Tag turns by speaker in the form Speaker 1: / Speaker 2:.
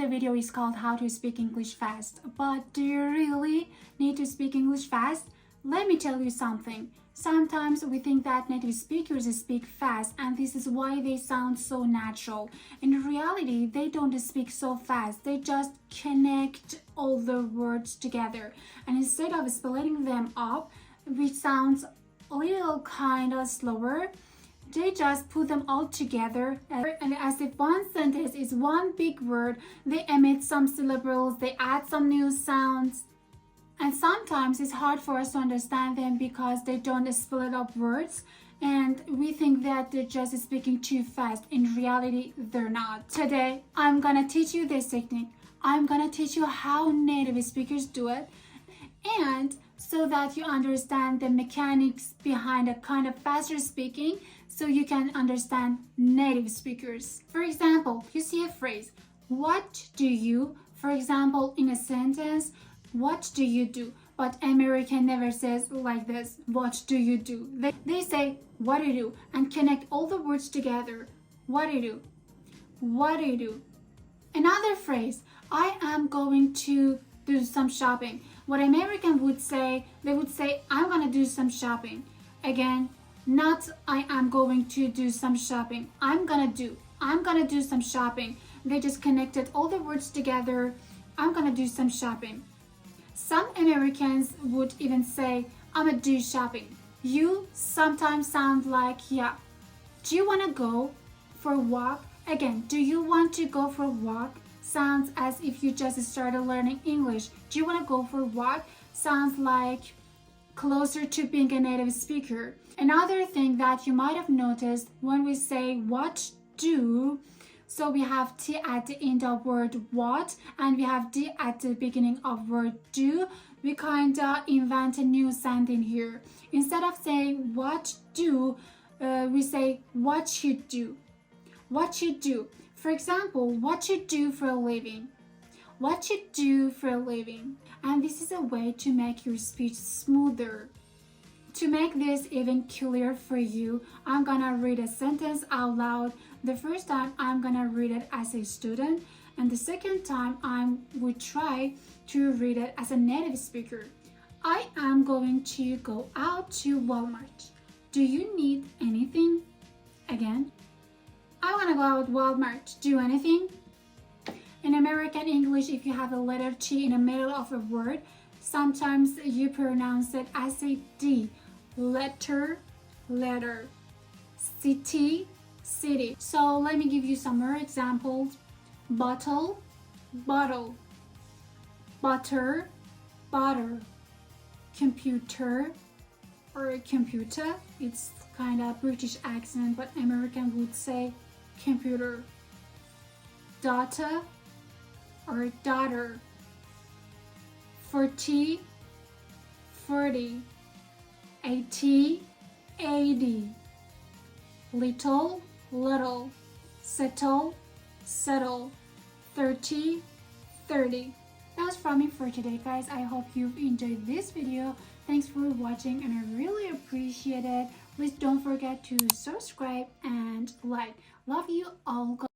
Speaker 1: the video is called How to Speak English Fast, but do you really need to speak English fast? Let me tell you something. Sometimes we think that native speakers speak fast and this is why they sound so natural. In reality, they don't speak so fast. They just connect all the words together. And instead of splitting them up, which sounds a little kind of slower, they just put them all together, and as if one sentence is one big word, they omit some syllables, they add some new sounds. And sometimes it's hard for us to understand them because they don't split up words and we think that they're just speaking too fast. In reality, they're not. Today, I'm gonna teach you this technique. I'm gonna teach you how native speakers do it, and so that you understand the mechanics behind a kind of faster speaking so you can understand native speakers. For example, you see a phrase, what do you, for example, in a sentence, what do you do? But American never says like this, what do you do? They say, what do you do? And connect all the words together. What do you do? What do you do? Another phrase, I am going to do some shopping. What American would say, they would say, I'm gonna do some shopping. Again, not I am going to do some shopping. I'm gonna do some shopping. They just connected all the words together. I'm gonna do some shopping. Some Americans would even say, I'm gonna do shopping. You sometimes sound like, yeah. Do you wanna go for a walk? Again, do you want to go for a walk? Sounds as if you just started learning English. Do you want to go for a walk? Sounds like closer to being a native speaker. Another thing that you might have noticed when we say what do, so we have T at the end of word what and we have D at the beginning of word do. We kind of invent a new sentence here. Instead of saying what do, we say what you do. What you do. For example, what you do for a living. What you do for a living. And this is a way to make your speech smoother. To make this even clearer for you, I'm gonna read a sentence out loud. The first time I'm gonna read it as a student, and the second time I would try to read it as a native speaker. I am going to go out to Walmart. Do you need anything? Again. I want to go out Walmart. Do anything? In American English, if you have a letter T in the middle of a word, sometimes you pronounce it as a D. Letter, letter. City, city. So let me give you some more examples. Bottle, bottle. Butter, butter. Computer or computer. It's kind of British accent, but American would say computer. Daughter or daughter. 40, 40. 80, 80. Little, little. Settle, settle. 30, 30. That's from me for today, guys. I hope you've enjoyed this video. Thanks for watching and I really appreciate it. Please don't forget to subscribe and like. Love you all.